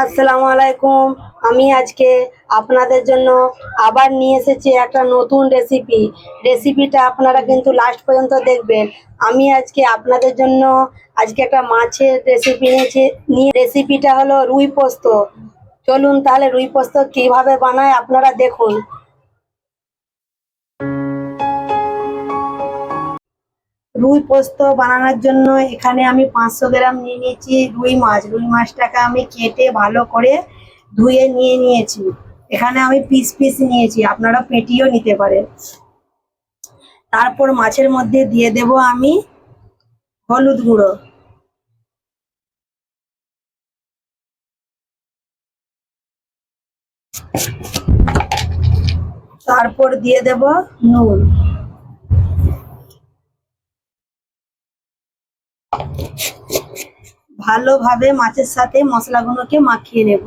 আসসালামু আলাইকুম। আমি আজকে আপনাদের জন্য আবার নিয়ে এসেছি একটা নতুন রেসিপিটা আপনারা কিন্তু লাস্ট পর্যন্ত দেখবেন। আমি আজকে আপনাদের জন্য একটা মাছের রেসিপি রেসিপিটা হলো রুই পোস্ত। চলুন তাহলে রুই পোস্ত কিভাবে বানায় আপনারা দেখুন। রুই পোস্ত বানানোর জন্য এখানে আমি 500 গ্রাম নিয়ে নিয়েছি রুই মাছটাকে আমি কেটে ভালো করে ধুয়ে নিয়ে নিয়েছি। এখানে আমি পিস পিস নিয়েছি, আপনারা পেটিও নিতে পারেন। তারপর মাছের মধ্যে দিয়ে দেব আমি হলুদ গুঁড়ো, তারপর দিয়ে দেব নুন, ভালোভাবে মাছের সাথে মশলাগুলোকে মাখিয়ে নেব।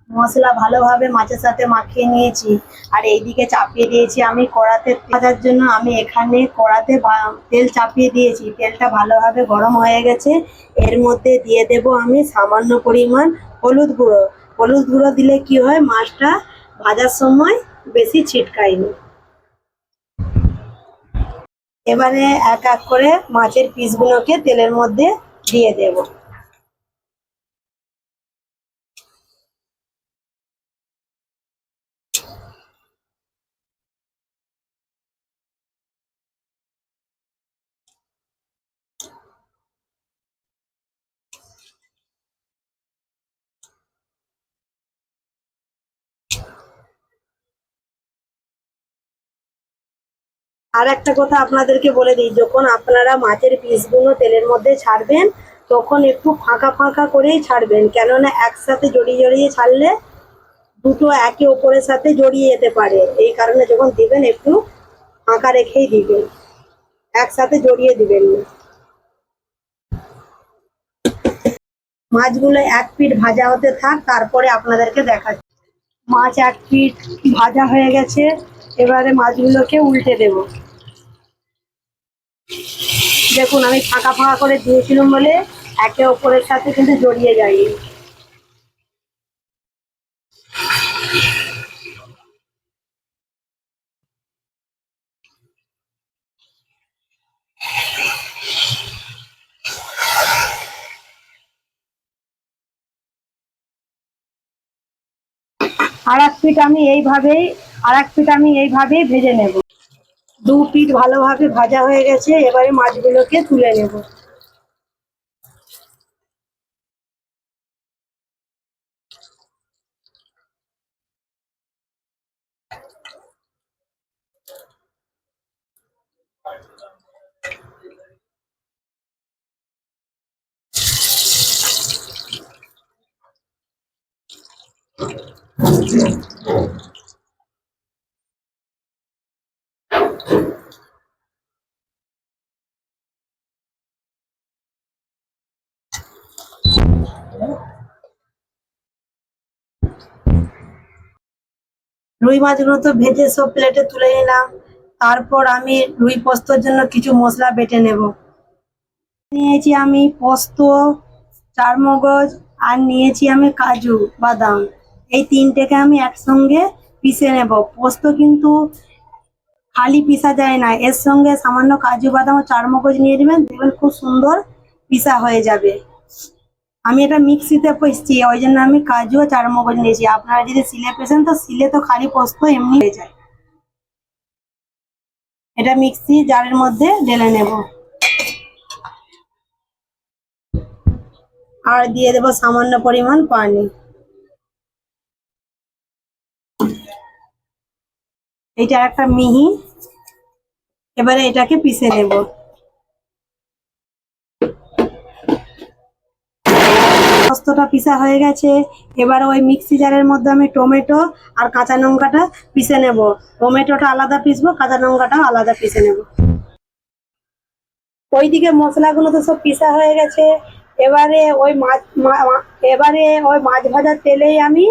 মশলা ভালোভাবে মাছের সাথে মাখিয়ে নিয়েছি। আর এইদিকে চাপিয়ে দিয়েছি আমি কড়াতে ভাজার জন্য। আমি এখানে কড়াতে তেল চাপিয়ে দিয়েছি, তেলটা ভালোভাবে গরম হয়ে গেছে। এর মধ্যে দিয়ে দেব আমি সামান্য পরিমাণ হলুদ গুঁড়ো দিলে কি হয়, মাছটা ভাজার সময় বেশি ছিটকায় না। এবারে এক এক করে মাছের পিসগুলোকে তেলের মধ্যে দিয়ে দেব। আর একটা কথা আপনাদেরকে বলে দিই, যখন আপনারা মাছের পিসগুলো তেলের মধ্যে ছাড়বেন তখন একটু ফাঁকা ফাঁকা করেই ছাড়বেন, কেননা একসাথে জড়িয়ে জড়িয়ে ছাড়লে দুটো একে অপরের সাথে জড়িয়ে যেতে পারে। এই কারণে যখন দিবেন একটু ফাঁকা রেখেই দিবেন, একসাথে জড়িয়ে দিবেন না। মাছগুলো এক পিঠ ভাজা হতে থাক, তারপরে আপনাদেরকে দেখাচ্ছি। মাছ এক পিঠ ভাজা হয়ে গেছে, এবারে মাছগুলোকে উল্টে দেব। দেখুন আমি ফাঁকা ফাঁকা করে দিয়েছিলাম বলে একে অপরের সাথে কিন্তু জড়িয়ে যায়নি। আর এক পিঠ আমি এইভাবেই ভেজে নেব। দু পিঠ ভালোভাবে ভাজা হয়ে গেছে, এবারে মাছগুলোকে তুলে নেব। রুই মাছগুলো তো ভেজে সব প্লেটে তুলে নিলাম। তারপর আমি রুই পোস্তর জন্য কিছু মশলা বেটে নেব। নিয়েছি আমি পোস্ত, চারমগজ, আর নিয়েছি আমি কাজু বাদাম। এই তিনটেকে আমি একসঙ্গে পিষে নেব। পোস্ত কিন্তু খালি পিষা যায় না, এর সঙ্গে সামান্য কাজু বাদাম ও চারমগজ নিয়ে নেবেন, দেখবেন খুব সুন্দর পিষা হয়ে যাবে। আমি এটা মিক্সিতে পিষছি, ওই জন্য আমি কাজু ও চারমগজ নিয়েছি। আপনারা যদি শিলে পেষেন তো শিলে তো খালি পোস্ত এমনি হয়ে যায়। এটা মিক্সি জারের মধ্যে ঢেলে নেব। আর দিয়ে দেবো সামান্য পরিমাণ পানি। এটা একটা মিহি। এবারে এটাকে পিষে নেব। পোস্তটা পিসা হয়ে গেছে। এবার ওই মিক্সি জারের মধ্যে আমি টমেটো আর কাঁচা লঙ্কাটা পিষে নেব। টমেটোটা আলাদা পিসবো, কাঁচা লঙ্কাটাও আলাদা পিষে নেব। ওইদিকে মশলাগুলো তো সব পিসা হয়ে গেছে। এবারে ওই মাছ ভাজার তেলেই আমি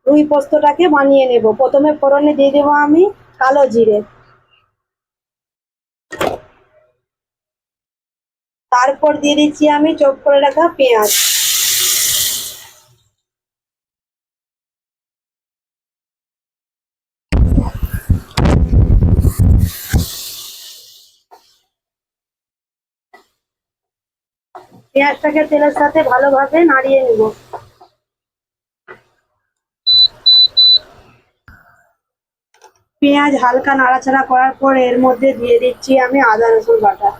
রুই পোস্তটাকে বানিয়ে নেব। প্রথমে ফোড়নে দিয়ে দেবো আমি কালো জিরে, তারপর দিয়ে দিচ্ছি আমি চপ করে রাখা পেঁয়াজ। পেঁয়াজটাকে তেলের সাথে ভালোভাবে নাড়িয়ে নেব। পেঁয়াজ হালকা নাড়াচাড়া করার পর এর মধ্যে দিয়ে দিচ্ছি আমি আদা রসুন বাটা।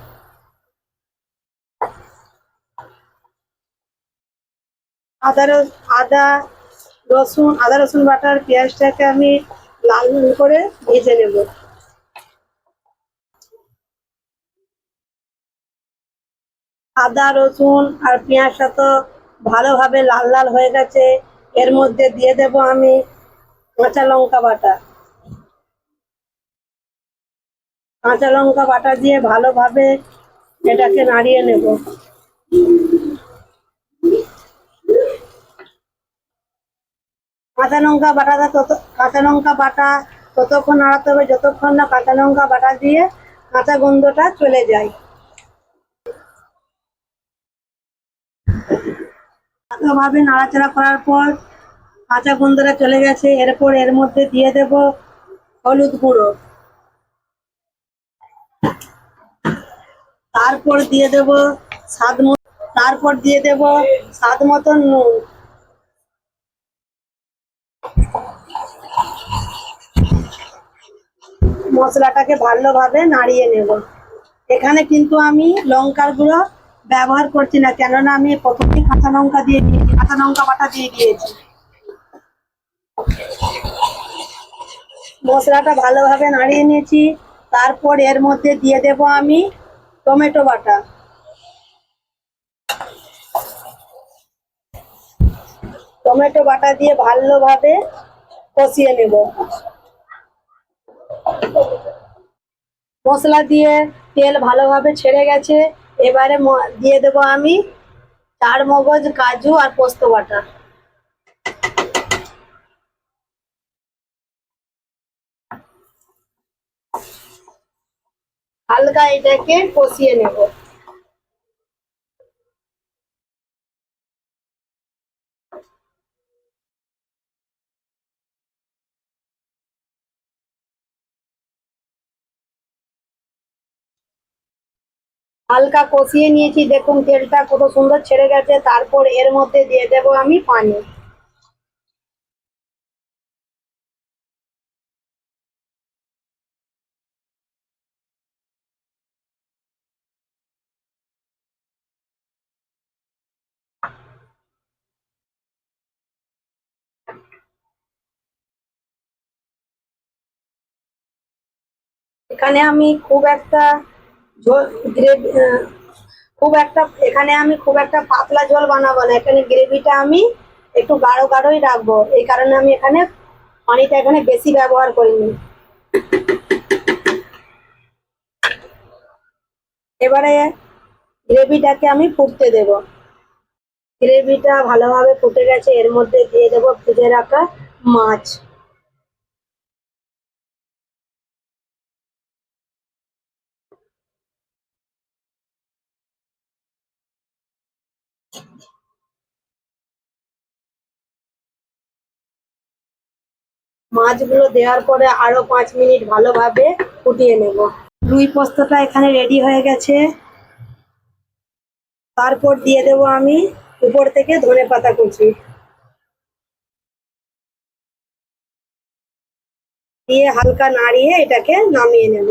আদা রসুন বাটার পেঁয়াজটাকে আমি লাল লাল করে ভেজে নেব। আদা রসুন আর পেঁয়াজটা তো ভালোভাবে লাল লাল হয়ে গেছে। এর মধ্যে দিয়ে দেব আমি কাঁচা লঙ্কা বাটা। কাঁচা লঙ্কা বাটা দিয়ে ভালোভাবে এটাকে নাড়িয়ে নেব। কাঁচা লঙ্কা বাটা ততক্ষণ নাড়াতে হবে যতক্ষণ না কাঁচা লঙ্কা বাটা দিয়ে কাঁচা গন্ধটা চলে যায়। ভালোভাবে নাড়াচাড়া করার পর কাঁচা গন্ধটা চলে গেছে। এরপর এর মধ্যে দিয়ে দেব হলুদ গুঁড়ো, তারপর দিয়ে দেব স্বাদ মতন নুন। মশলাটাকে ভালোভাবে নাড়িয়ে নেব। এখানে কিন্তু আমি লঙ্কার গুঁড়ো ব্যবহার করছি না, কেননা আমি প্রথমেই কাঁচা লঙ্কা বাটা দিয়ে দিয়েছি। মশলাটা ভালোভাবে নাড়িয়ে নিয়েছি। তারপর এর মধ্যে দিয়ে দেব আমি টমেটো বাটা। টমেটো বাটা দিয়ে ভালোভাবে কষিয়ে নেব। মশলা দিয়ে তেল ভালোভাবে ছেড়ে গেছে। এবারে দিয়ে দেব আমি চারমগজ, কাজু আর পোস্ত বাটা। হালকা এটাকে কষিয়ে নেব। হালকা কষিয়ে নিয়েছি, দেখুন তেলটা কত সুন্দর ছেড়ে গেছে। তারপর এর মধ্যে দিয়ে দেব আমি পানি। এখানে আমি খুব একটা পাতলা ঝোল বানাবো না। এখানে গ্রেভিটা আমি একটু গাঢ় গাঢ়ই রাখবো, এই কারণে আমি এখানে পানিটা বেশি ব্যবহার করিনি। এবারে গ্রেভিটাকে আমি ফুটতে দেব। গ্রেভিটা ভালোভাবে ফুটে গেছে। এর মধ্যে দিয়ে দেব ভেজে রাখা মাছ। মাছগুলো দেওয়ার পরে আরো 5 মিনিট ভালোভাবে ফুটিয়ে নেব। রুই পোস্তটা এখানে রেডি হয়ে গেছে। তারপর দিয়ে দেব আমি উপর থেকে ধনেপাতা কুচি, দিয়ে হালকা নাড়িয়ে এটাকে নামিয়ে নেব।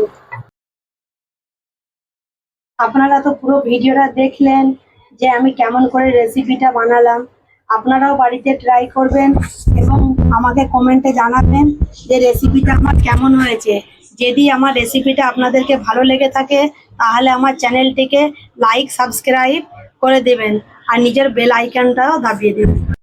আপনারা তো পুরো ভিডিওটা দেখলেন যে আমি কেমন করে রেসিপিটা বানালাম। আপনারাও বাড়িতে ট্রাই করবেন এবং আমাকে কমেন্টে জানাবেন যে রেসিপিটা আমার কেমন হয়েছে। যদি আমার রেসিপিটা আপনাদেরকে ভালো লেগে থাকে তাহলে আমার চ্যানেলটিকে লাইক সাবস্ক্রাইব করে দেবেন আর নিজের বেল আইকনটাও দাবিয়ে দেবে।